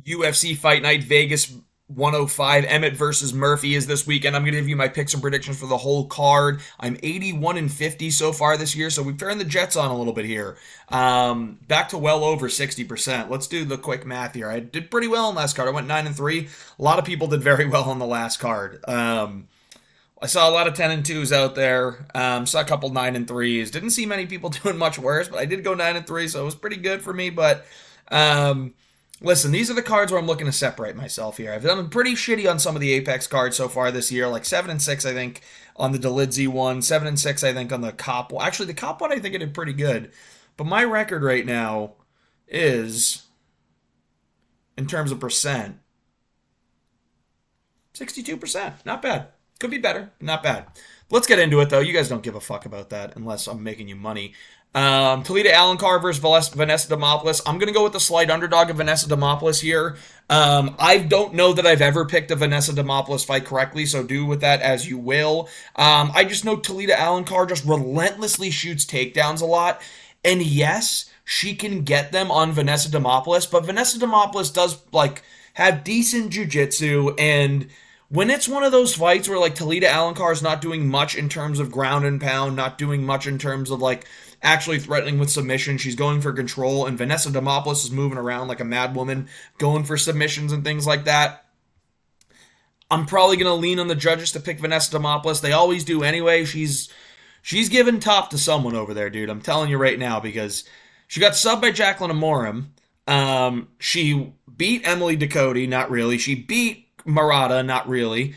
UFC Fight Night Vegas 105. Emmett versus Murphy is this weekend. I'm going to give you my picks and predictions for the whole card. I'm 81 and 50 so far this year, so we've turned the Jets on a little bit here. Back to well over 60%. Let's do the quick math here. I did pretty well on last card. I went 9 and 3. A lot of people did very well on the last card. I saw a lot of 10 and 2s out there. Saw a couple 9 and 3s. Didn't see many people doing much worse, but I did go 9 and 3, so it was pretty good for me. But listen, these are the cards where I'm looking to separate myself here. I've done pretty shitty on some of the Apex cards so far this year, like 7 and 6, I think, on the Delidzi one, 7 and 6, I think, on the Cop one. Actually, the Cop one, I think I did pretty good. But my record right now is, in terms of percent, 62%. Not bad. Could be better. Not bad. Let's get into it, though. You guys don't give a fuck about that unless I'm making you money. Talita Alencar versus Vanessa Demopoulos. I'm going to go with the slight underdog of Vanessa Demopoulos here. I don't know that I've ever picked a Vanessa Demopoulos fight correctly, so do with that as you will. I just know Talita Alencar just relentlessly shoots takedowns a lot. And yes, she can get them on Vanessa Demopoulos, but Vanessa Demopoulos does, have decent jiu-jitsu, and when it's one of those fights where, Talita Alencar is not doing much in terms of ground and pound, not doing much in terms of, actually threatening with submission. She's going for control, and Vanessa Demopoulos is moving around like a mad woman, going for submissions and things like that. I'm probably going to lean on the judges to pick Vanessa Demopoulos. They always do anyway. She's giving top to someone over there, dude. I'm telling you right now, because she got subbed by Jacqueline Amorim. She beat Emily Ducote, not really. She beat Murata, not really.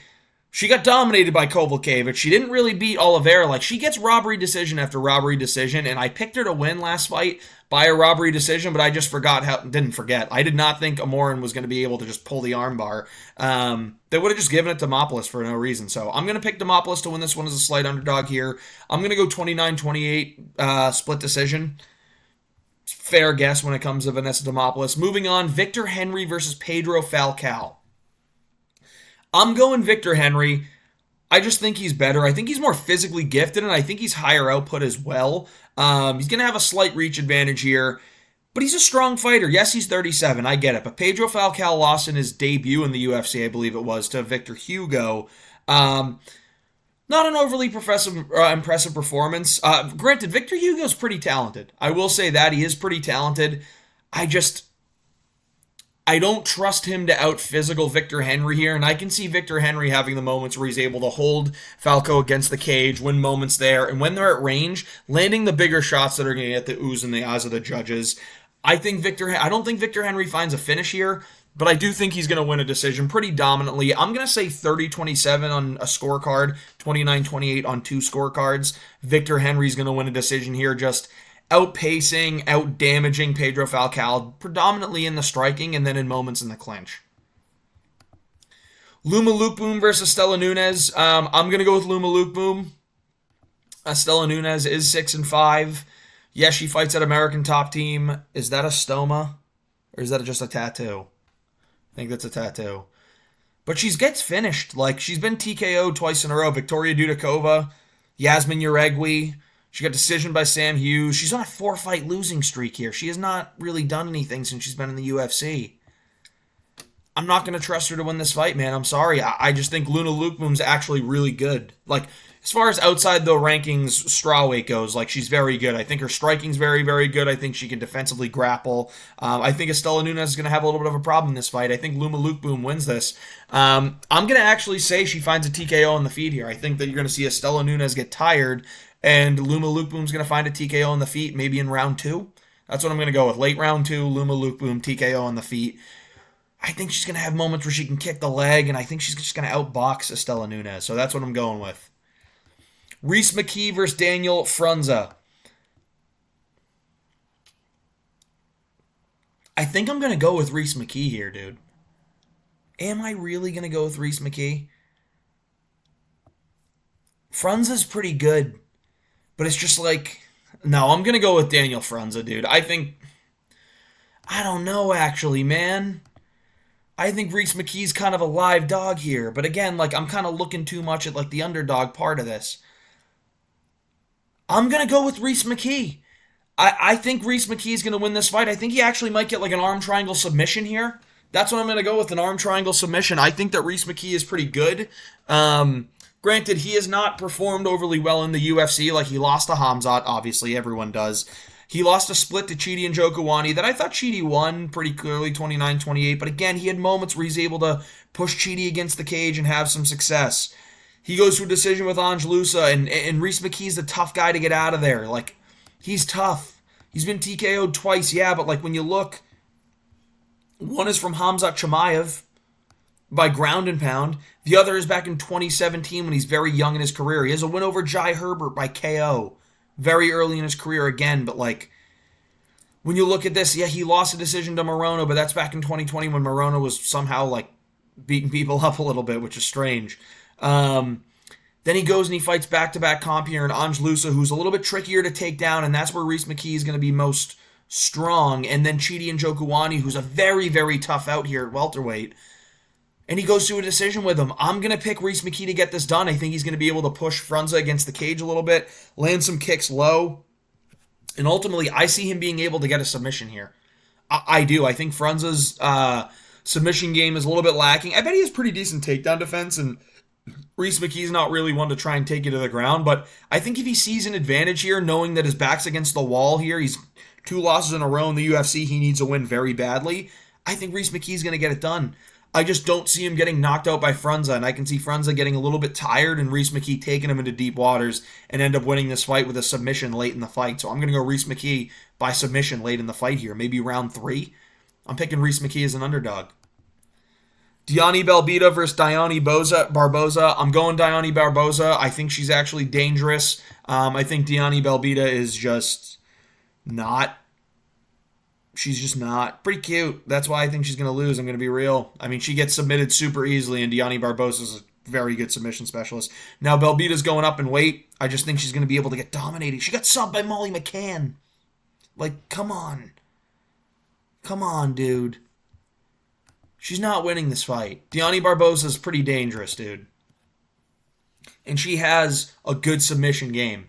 She got dominated by Kovalkiewicz. She didn't really beat Oliveira. She gets robbery decision after robbery decision, and I picked her to win last fight by a robbery decision, but I just didn't forget. I did not think Amorim was going to be able to just pull the armbar. They would have just given it to Demopoulos for no reason. So I'm going to pick Demopoulos to win this one as a slight underdog here. I'm going to go 29-28 split decision. Fair guess when it comes to Vanessa Demopoulos. Moving on, Victor Henry versus Pedro Falcao. I'm going Victor Henry. I just think he's better. I think he's more physically gifted, and I think he's higher output as well. He's going to have a slight reach advantage here, but he's a strong fighter. Yes, he's 37. I get it. But Pedro Falcao lost in his debut in the UFC, I believe it was, to Victor Hugo. Not an overly impressive performance. Granted, Victor Hugo's pretty talented. I will say that. He is pretty talented. I don't trust him to out-physical Victor Henry here, and I can see Victor Henry having the moments where he's able to hold Falco against the cage, win moments there, and when they're at range, landing the bigger shots that are going to get the ooze in the eyes of the judges. I don't think Victor Henry finds a finish here, but I do think he's going to win a decision pretty dominantly. I'm going to say 30-27 on a scorecard, 29-28 on two scorecards. Victor Henry's going to win a decision here, just outpacing, outdamaging Pedro Falcao, predominantly in the striking and then in moments in the clinch. Luma Lukeboom versus Stella Nunes. I'm going to go with Luma Lukeboom. Stella Nunes is 6-5. Yes, she fights at American Top Team. Is that a stoma? Or is that just a tattoo? I think that's a tattoo. But she gets finished. She's been TKO'd twice in a row. Victoria Dudakova, Yasmin Uregui. She got decision by Sam Hughes. She's on a 4-fight losing streak here. She has not really done anything since she's been in the UFC. I'm not going to trust her to win this fight, man. I'm sorry. I just think Luna Lukeboom's actually really good. As far as outside the rankings strawweight goes, she's very good. I think her striking's very, very good. I think she can defensively grapple. I think Estela Nunes is going to have a little bit of a problem in this fight. I think Luma Lukeboom wins this. I'm going to actually say she finds a TKO on the feet here. I think that you're going to see Estela Nunes get tired, and Luma Lukeboom's going to find a TKO on the feet, maybe in round 2. That's what I'm going to go with. Late round 2, Luma Lukeboom, TKO on the feet. I think she's going to have moments where she can kick the leg, and I think she's just going to outbox Estela Nunes. So that's what I'm going with. Reese McKee versus Daniel Frunza. I think I'm going to go with Reese McKee here, dude. Am I really going to go with Reese McKee? Frunza's pretty good. But it's just no, I'm going to go with Daniel Frunza, dude. I don't know, actually, man. I think Reese McKee's kind of a live dog here. But again, I'm kind of looking too much at, the underdog part of this. I'm going to go with Reese McKee. I think Reese McKee is going to win this fight. I think he actually might get, an arm triangle submission here. That's what I'm going to go with, an arm triangle submission. I think that Reese McKee is pretty good. Granted, he has not performed overly well in the UFC. Like, he lost to Hamzat, obviously, everyone does. He lost a split to Chidi and Njokuani that I thought Chidi won pretty clearly, 29-28. But again, he had moments where he's able to push Chidi against the cage and have some success. He goes to a decision with Ange Lusa, and Reese McKee's the tough guy to get out of there. Like, he's tough. He's been TKO'd twice, yeah, but like when you look, one is from Hamzat Chimaev by ground and pound. The other is back in 2017 when he's very young in his career. He has a win over Jai Herbert by KO very early in his career again, but like, when you look at this, yeah, he lost a decision to Morono, but that's back in 2020 when Morono was somehow like beating people up a little bit, which is strange. Then he goes and he fights back-to-back comp here in Ange Lusa, who's a little bit trickier to take down, and that's where Reese McKee is going to be most strong. And then Chidi and Njokuani, who's a very, very tough out here at welterweight. And he goes to a decision with him. I'm going to pick Reese McKee to get this done. I think he's going to be able to push Frunze against the cage a little bit, land some kicks low. And ultimately, I see him being able to get a submission here. I do. I think Frunze's submission game is a little bit lacking. I bet he has pretty decent takedown defense, and Reese McKee's not really one to try and take you to the ground, but I think if he sees an advantage here, knowing that his back's against the wall here, he's 2 losses in a row in the UFC, he needs a win very badly, I think Reese McKee's going to get it done. I just don't see him getting knocked out by Frunze, and I can see Frunze getting a little bit tired and Reese McKee taking him into deep waters and end up winning this fight with a submission late in the fight. So I'm going to go Reese McKee by submission late in the fight here, maybe round 3. I'm picking Reese McKee as an underdog. Diani Belbita versus Diani Barboza. I'm going Diani Barboza. I think she's actually dangerous. I think Diani Belbita is just not. She's just not. Pretty cute. That's why I think she's going to lose. I'm going to be real. I mean, she gets submitted super easily, and Diani Barboza is a very good submission specialist. Now, Belbita's going up in weight. I just think she's going to be able to get dominated. She got subbed by Molly McCann. Like, come on. Come on, dude. She's not winning this fight. Diani Barboza is pretty dangerous, dude. And she has a good submission game.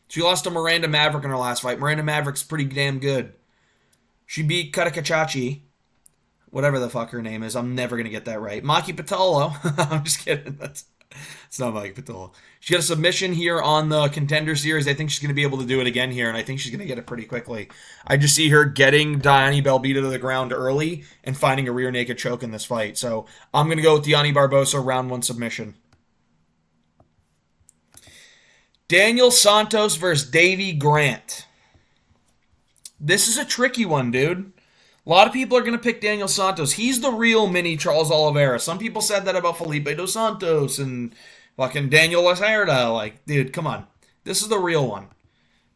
She lost to Miranda Maverick in her last fight. Miranda Maverick's pretty damn good. She beat Karakachachi, whatever the fuck her name is. I'm never going to get that right. Maki Pitolo. I'm just kidding. It's not Maki Pitolo. She got a submission here on the Contender Series. I think she's going to be able to do it again here, and I think she's going to get it pretty quickly. I just see her getting Diani Belbita to the ground early and finding a rear naked choke in this fight. So I'm going to go with Diani Barboza, round 1 submission. Daniel Santos versus Davy Grant. This is a tricky one, dude. A lot of people are going to pick Daniel Santos. He's the real mini Charles Oliveira. Some people said that about Felipe Dos Santos and fucking Daniel Lacerda. Like, dude, come on. This is the real one.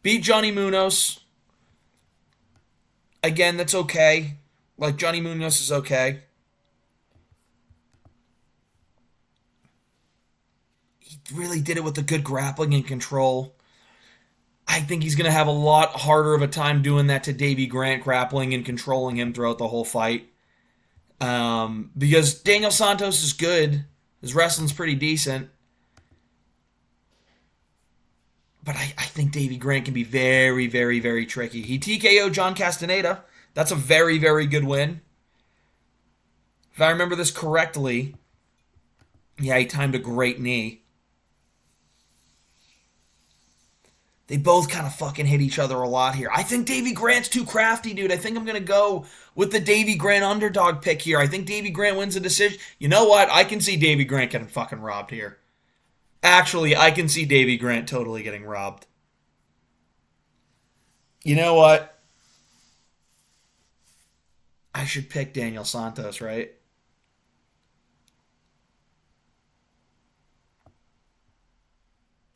Beat Johnny Munoz. Again, that's okay. Like, Johnny Munoz is okay. He really did it with the good grappling and control. I think he's going to have a lot harder of a time doing that to Davy Grant, grappling and controlling him throughout the whole fight. Because Daniel Santos is good. His wrestling's pretty decent. But I think Davy Grant can be very, very, very tricky. He TKO'd John Castaneda. That's a very, very good win. If I remember this correctly, yeah, he timed a great knee. They both kind of fucking hit each other a lot here. I think Davy Grant's too crafty, dude. I think I'm going to go with the Davy Grant underdog pick here. I think Davy Grant wins a decision. You know what? I can see Davy Grant getting fucking robbed here. Actually, I can see Davy Grant totally getting robbed. You know what? I should pick Daniel Santos, right?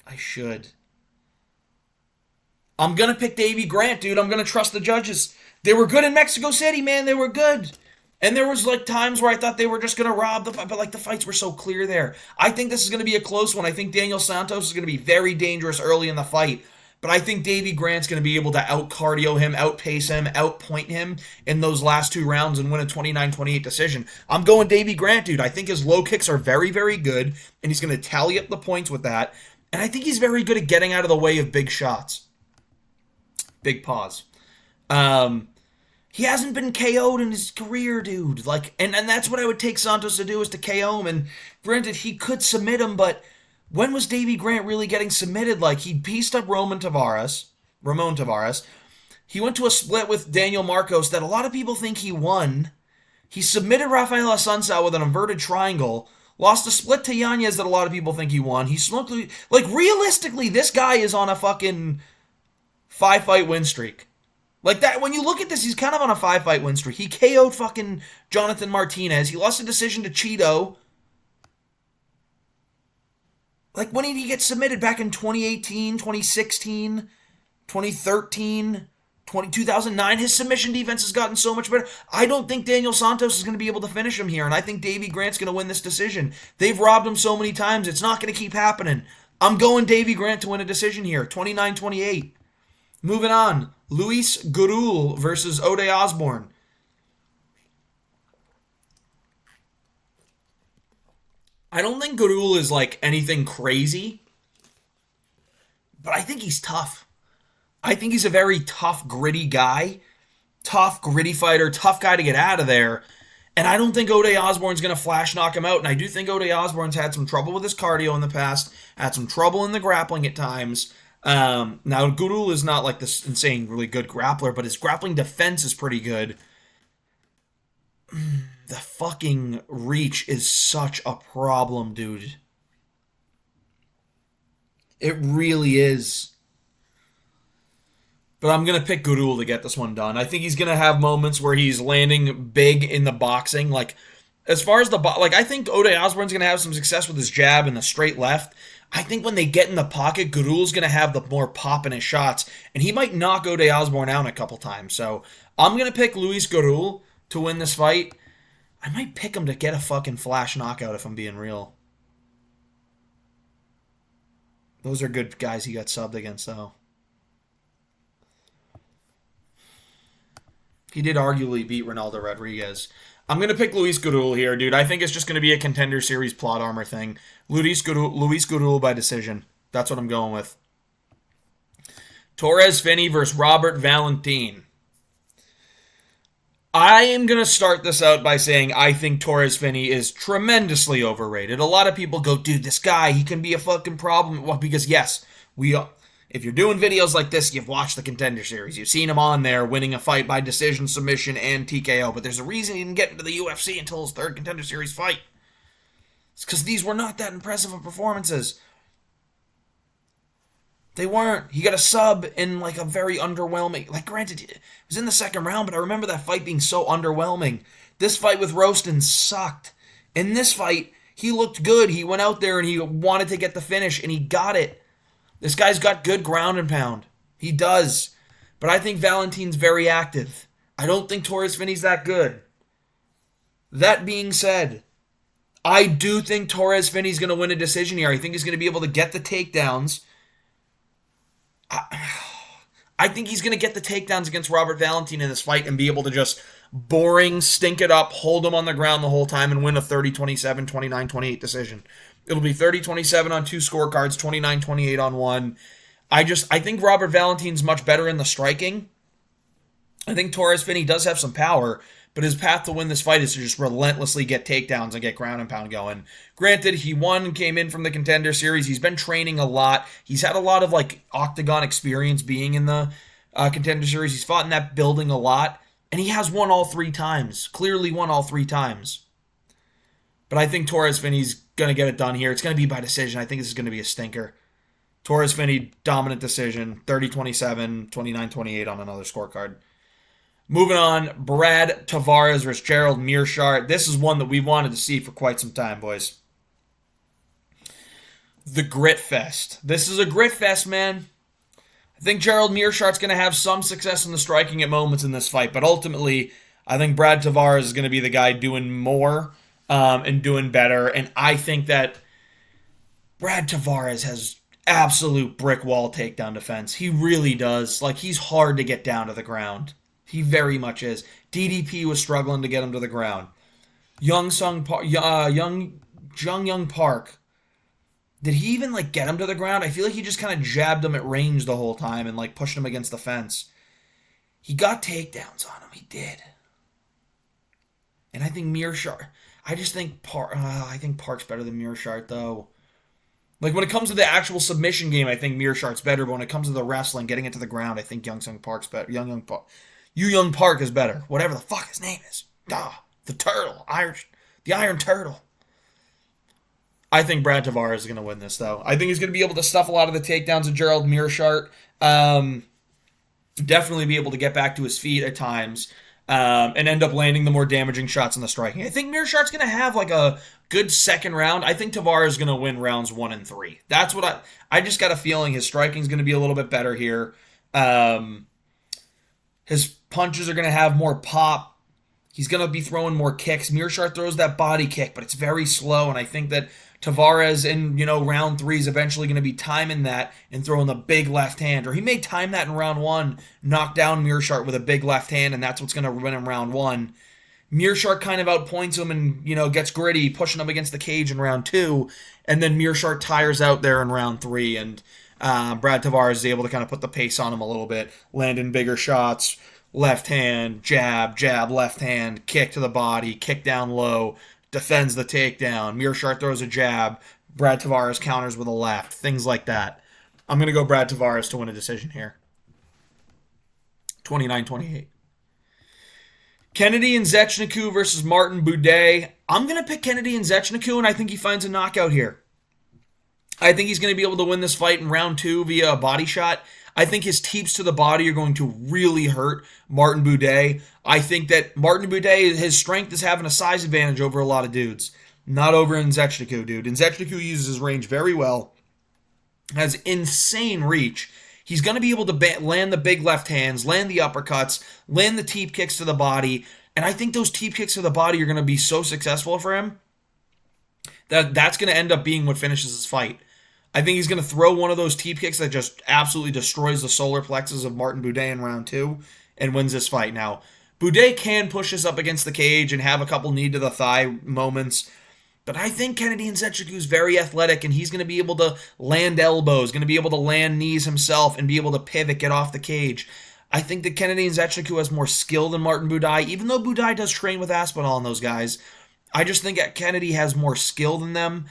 I should. I'm going to pick Davy Grant, dude. I'm going to trust the judges. They were good in Mexico City, man. They were good. And there was like times where I thought they were just going to rob the fight, but like the fights were so clear there. I think this is going to be a close one. I think Daniel Santos is going to be very dangerous early in the fight. But I think Davy Grant's going to be able to out-cardio him, outpace him, outpoint him in those last 2 rounds and win a 29-28 decision. I'm going Davy Grant, dude. I think his low kicks are very, very good, and he's going to tally up the points with that. And I think he's very good at getting out of the way of big shots. Big pause. He hasn't been KO'd in his career, dude. Like, and that's what I would take Santos to do, is to KO him. And granted, he could submit him, but when was Davey Grant really getting submitted? Like, he pieced up Ramon Tavares. He went to a split with Daniel Marcos that a lot of people think he won. He submitted Rafael Assunção with an inverted triangle. Lost a split to Yanez that a lot of people think he won. He smoked... Like, realistically, this guy is on a fucking 5-fight win streak. Like that, when you look at this, he's kind of on a 5-fight win streak. He KO'd fucking Jonathan Martinez. He lost a decision to Cheeto. Like, when did he get submitted? Back in 2018, 2016, 2013, 2009? His submission defense has gotten so much better. I don't think Daniel Santos is going to be able to finish him here, and I think Davey Grant's going to win this decision. They've robbed him so many times, it's not going to keep happening. I'm going Davey Grant to win a decision here, 29-28. Moving on, Luis Gurul versus Ode Osborne. I don't think Gurul is like anything crazy, but I think he's tough. I think he's a very tough, gritty guy. Tough, gritty fighter, tough guy to get out of there. And I don't think Ode Osborne's going to flash knock him out. And I do think Ode Osborne's had some trouble with his cardio in the past, had some trouble in the grappling at times. Now, Gurul is not like this insane, really good grappler, but his grappling defense is pretty good. The fucking reach is such a problem, dude. It really is. But I'm going to pick Gurul to get this one done. I think he's going to have moments where he's landing big in the boxing. Like, as far as I think Ode Osborne's going to have some success with his jab and the straight left. I think when they get in the pocket, Gurul's going to have the more pop in his shots, and he might knock Ode Osborne out a couple times. So I'm going to pick Luis Gurul to win this fight. I might pick him to get a fucking flash knockout if I'm being real. Those are good guys he got subbed against, though. He did arguably beat Ronaldo Rodriguez. I'm going to pick Luis Gurul here, dude. I think it's just going to be a Contender Series plot armor thing. Luis Gurul by decision. That's what I'm going with. Torres Finney versus Robert Valentin. I am going to start this out by saying I think Torres Finney is tremendously overrated. A lot of people go, dude, this guy, he can be a fucking problem. Well, because yes, if you're doing videos like this, you've watched the Contender Series. You've seen him on there winning a fight by decision, submission, and TKO. But there's a reason he didn't get into the UFC until his third Contender Series fight. It's because these were not that impressive of performances. They weren't. He got a sub in like a very underwhelming... Like, granted, it was in the second round, but I remember that fight being so underwhelming. This fight with Roaston sucked. In this fight, he looked good. He went out there and he wanted to get the finish, and he got it. This guy's got good ground and pound. He does. But I think Valentin's very active. I don't think Torres Finney's that good. That being said, I do think Torres Finney's going to win a decision here. I think he's going to be able to get the takedowns. I think he's going to get the takedowns against Robert Valentin in this fight and be able to just boring, stink it up, hold him on the ground the whole time and win a 30-27, 29-28 decision. It'll be 30-27 on two scorecards, 29-28 on one. I think Robert Valentin's much better in the striking. I think Torres Finney does have some power, but his path to win this fight is to just relentlessly get takedowns and get ground and pound going. Granted, he came in from the Contender Series. He's been training a lot. He's had a lot of like octagon experience being in the Contender Series. He's fought in that building a lot, and he has won all three times. Clearly won all three times. But I think Torres Finney's going to get it done here. It's going to be by decision. I think this is going to be a stinker. Torres Finney, dominant decision, 30-27, 29-28 on another scorecard. Moving on, Brad Tavares versus Gerald Meerschaert. This is one that we wanted to see for quite some time, boys. The Grit Fest. This is a Grit Fest, man. I think Gerald Meerschaert's going to have some success in the striking at moments in this fight, but ultimately, I think Brad Tavares is going to be the guy doing more and doing better, and I think that Brad Tavares has absolute brick wall takedown defense. He really does. Like, he's hard to get down to the ground. He very much is. DDP was struggling to get him to the ground. Young Park. Did he even like get him to the ground? I feel like he just kind of jabbed him at range the whole time and like pushed him against the fence. He got takedowns on him. He did. And I think Mearshart. I think Park's better than Mearshart though. Like when it comes to the actual submission game, I think Mearshart's better. But when it comes to the wrestling, getting it to the ground, I think Young Park's better. Young Park is better. Whatever the fuck his name is. The Turtle, the Iron Turtle. I think Brad Tavares is going to win this though. I think he's going to be able to stuff a lot of the takedowns of Gerald Mearshart. Definitely be able to get back to his feet at times. And end up landing the more damaging shots in the striking. I think Mearshart's going to have like a good second round. I think Tavares is going to win rounds 1 and 3. That's what I just got a feeling his striking is going to be a little bit better here. His punches are going to have more pop. He's going to be throwing more kicks. Mearshart throws that body kick, but it's very slow, and I think that Tavares in, round 3 is eventually going to be timing that and throwing the big left hand. Or he may time that in round 1, knock down Mearshart with a big left hand, and that's what's going to win him round 1. Mearshart kind of outpoints him and, gets gritty, pushing him against the cage in round 2. And then Mearshart tires out there in round 3. And Brad Tavares is able to kind of put the pace on him a little bit, landing bigger shots, left hand, jab, left hand, kick to the body, kick down low, defends the takedown. Mearshart throws a jab. Brad Tavares counters with a left. Things like that. I'm going to go Brad Tavares to win a decision here. 29-28. Kennedy Nzechukwu versus Martin Buday. I'm going to pick Kennedy Nzechukwu, and I think he finds a knockout here. I think he's going to be able to win this fight in round 2 via a body shot. I think his teeps to the body are going to really hurt Martin Buday. I think that Martin Buday, his strength is having a size advantage over a lot of dudes. Not over Nzechukwu, dude. Nzechukwu uses his range very well. Has insane reach. He's going to be able to land the big left hands, land the uppercuts, land the teep kicks to the body. And I think those teep kicks to the body are going to be so successful for him that that's going to end up being what finishes his fight. I think he's going to throw one of those teep kicks that just absolutely destroys the solar plexus of Martin Buday in round 2 and wins this fight. Now, Buday can push this up against the cage and have a couple knee to the thigh moments, but I think Kennedy Nzechukwu is very athletic, and he's going to be able to land elbows, going to be able to land knees himself, and be able to pivot, get off the cage. I think that Kennedy Nzechukwu has more skill than Martin Buday, even though Buday does train with Aspinall and those guys. I just think Kennedy has more skill than them.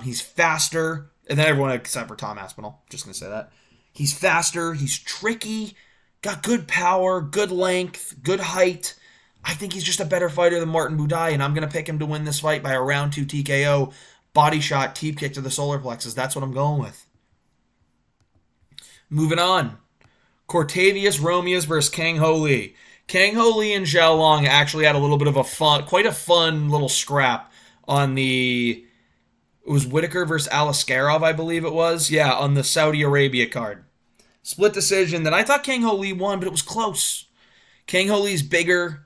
He's faster. And then everyone except for Tom Aspinall. Just going to say that. He's faster. He's tricky. Got good power, good length, good height. I think he's just a better fighter than Martin Buday, and I'm going to pick him to win this fight by a round 2 TKO, body shot, teep kick to the solar plexus. That's what I'm going with. Moving on. Cortavius Romeus versus Kang Ho Lee. Kang Ho Lee and Zhao Long actually had a little bit of quite a fun little scrap on the... It was Whitaker versus Alaskarov, I believe it was. Yeah, on the Saudi Arabia card. Split decision that I thought Kang Ho Lee won, but it was close. Kang Ho Lee's bigger.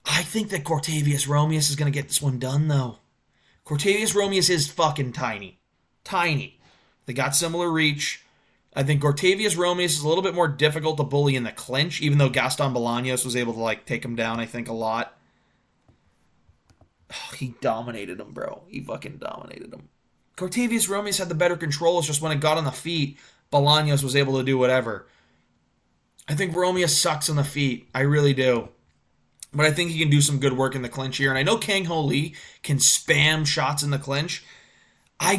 I think that Cortavius Romeus is going to get this one done, though. Cortavius Romeus is fucking tiny. Tiny. They got similar reach. I think Cortavius Romeus is a little bit more difficult to bully in the clinch, even though Gaston Bolaños was able to take him down, I think, a lot. He dominated him, bro. He fucking dominated him. Cortavius Romeus had the better control. It's just when it got on the feet, Bolaños was able to do whatever. I think Romeus sucks on the feet. I really do. But I think he can do some good work in the clinch here. And I know Kang Ho Lee can spam shots in the clinch. I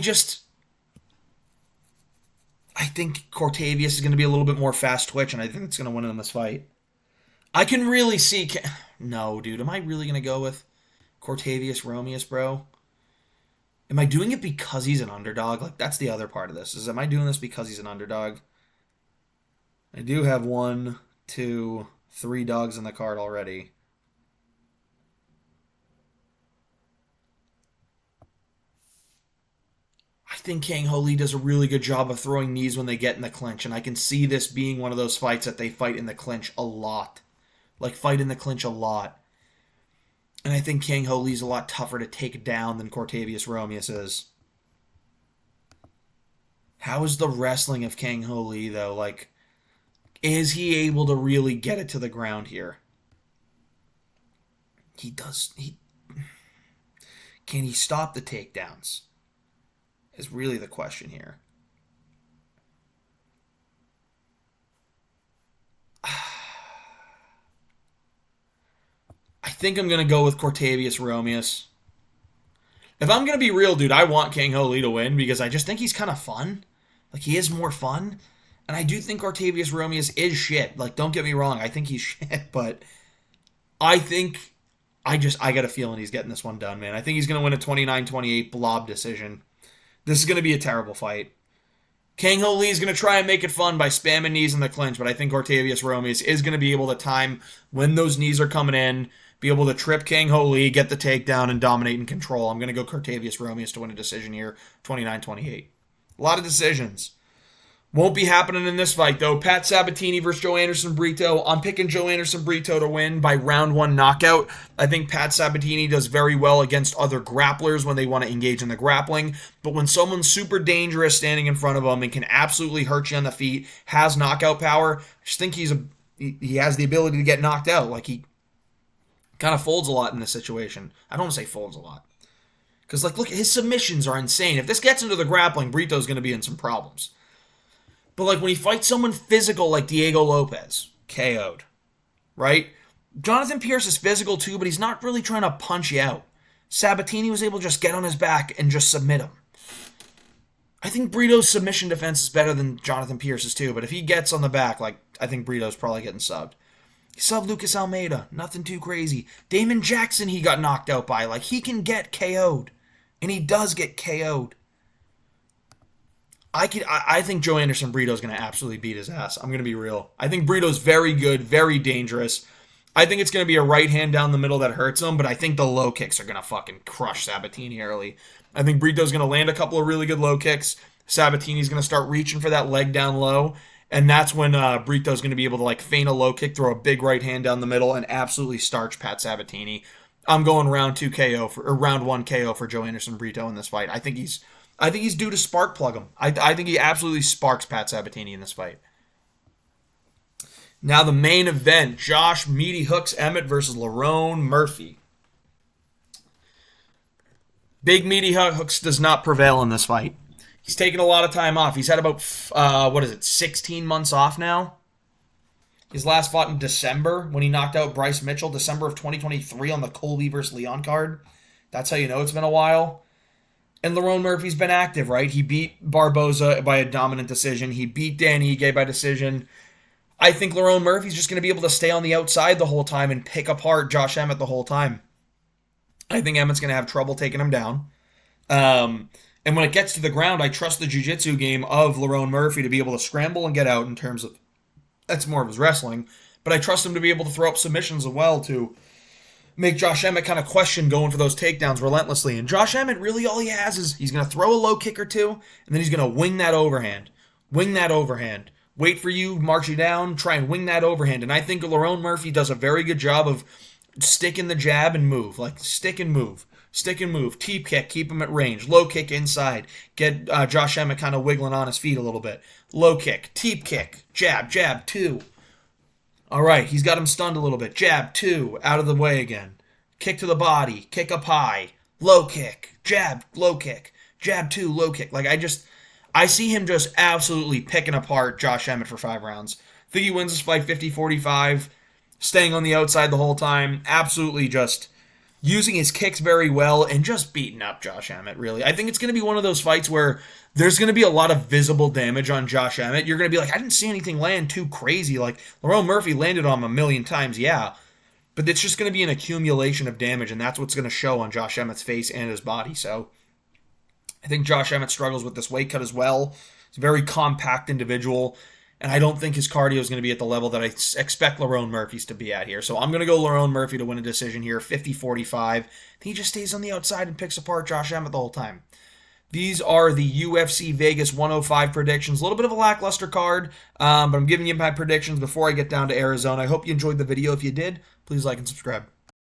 think Cortavius is going to be a little bit more fast twitch, and I think it's going to win in this fight. I can really see... No, dude. Am I really going to go with Cortavius Romeus, bro? Am I doing it because he's an underdog? That's the other part of this. Am I doing this because he's an underdog? I do have 1, 2, 3 dogs in the card already. I think Kang Ho Lee does a really good job of throwing knees when they get in the clinch, and I can see this being one of those fights that they fight in the clinch a lot. Fight in the clinch a lot. And I think Kang Ho Lee's a lot tougher to take down than Cortavius Romeus is. How is the wrestling of Kang Ho Lee, though? Is he able to really get it to the ground here? He does. Can he stop the takedowns? Is really the question here. think I'm going to go with Cortavius Romeus. If I'm going to be real, dude, I want Kang Ho Lee to win because I just think he's kind of fun. Like, he is more fun. And I do think Cortavius Romeus is shit. Like, don't get me wrong. I think he's shit, but I think I got a feeling he's getting this one done, man. I think he's going to win a 29-28 blob decision. This is going to be a terrible fight. Kang Ho Lee is going to try and make it fun by spamming knees in the clinch, but I think Cortavius Romeus is going to be able to time when those knees are coming in, be able to trip Kang Ho Lee, get the takedown, and dominate and control. I'm going to go Cortavius Romeus to win a decision here, 29-28. A lot of decisions. Won't be happening in this fight, though. Pat Sabatini versus Joe Anderson Brito. I'm picking Joe Anderson Brito to win by round 1 knockout. I think Pat Sabatini does very well against other grapplers when they want to engage in the grappling. But when someone's super dangerous standing in front of him and can absolutely hurt you on the feet, has knockout power, I just think he has the ability to get knocked out. Like, he kind of folds a lot in this situation. I don't want to say folds a lot. Because, like, look, his submissions are insane. If this gets into the grappling, Brito's going to be in some problems. But, like, when he fights someone physical like Diego Lopez, KO'd, right? Jonathan Pierce is physical too, but he's not really trying to punch you out. Sabatini was able to just get on his back and just submit him. I think Brito's submission defense is better than Jonathan Pierce's too, but if he gets on the back, like, I think Brito's probably getting subbed. He subbed Lucas Almeida, nothing too crazy. Damon Jackson he got knocked out by. Like, he can get KO'd, and he does get KO'd. I think Joe Anderson Brito is going to absolutely beat his ass. I'm going to be real. I think Brito's very good, very dangerous. I think it's going to be a right hand down the middle that hurts him, but I think the low kicks are going to fucking crush Sabatini early. I think Brito's going to land a couple of really good low kicks. Sabatini's going to start reaching for that leg down low, and that's when Brito's going to be able to like feint a low kick, throw a big right hand down the middle, and absolutely starch Pat Sabatini. I'm going round 1 KO for Joe Anderson Brito in this fight. I think he's due to spark plug him. I think he absolutely sparks Pat Sabatini in this fight. Now the main event, Josh Meaty Hooks Emmett versus Lerone Murphy. Big Meaty Hooks does not prevail in this fight. He's taken a lot of time off. He's had about, 16 months off now? His last fought in December when he knocked out Bryce Mitchell, December of 2023 on the Colby versus Leon card. That's how you know it's been a while. And Lerone Murphy's been active, right? He beat Barboza by a dominant decision. He beat Dan Ige by decision. I think Lerone Murphy's just going to be able to stay on the outside the whole time and pick apart Josh Emmett the whole time. I think Emmett's going to have trouble taking him down. And when it gets to the ground, I trust the jiu-jitsu game of Lerone Murphy to be able to scramble and get out in terms of, that's more of his wrestling. But I trust him to be able to throw up submissions as well to make Josh Emmett kind of question going for those takedowns relentlessly. And Josh Emmett, really all he has is he's going to throw a low kick or two, and then he's going to wing that overhand. Wait for you, march you down, try and wing that overhand. And I think Lerone Murphy does a very good job of sticking the jab and move. Like, stick and move. Teep kick, keep him at range. Low kick inside. Get Josh Emmett kind of wiggling on his feet a little bit. Low kick, teep kick, jab, 2. All right, he's got him stunned a little bit. Jab, 2, out of the way again. Kick to the body, kick up high. Low kick, jab, low kick. Jab, 2, low kick. Like, I see him just absolutely picking apart Josh Emmett for 5 rounds. I think he wins this fight 50-45, staying on the outside the whole time, absolutely just using his kicks very well and just beating up Josh Emmett, really. I think it's going to be one of those fights where there's going to be a lot of visible damage on Josh Emmett. You're going to be like, I didn't see anything land too crazy. Like, Lerone Murphy landed on him a million times, yeah. But it's just going to be an accumulation of damage, and that's what's going to show on Josh Emmett's face and his body, so I think Josh Emmett struggles with this weight cut as well. He's a very compact individual, and I don't think his cardio is going to be at the level that I expect Lerone Murphy's to be at here. So I'm going to go Lerone Murphy to win a decision here, 50-45. He just stays on the outside and picks apart Josh Emmett the whole time. These are the UFC Vegas 105 predictions. A little bit of a lackluster card, but I'm giving you my predictions before I get down to Arizona. I hope you enjoyed the video. If you did, please like and subscribe.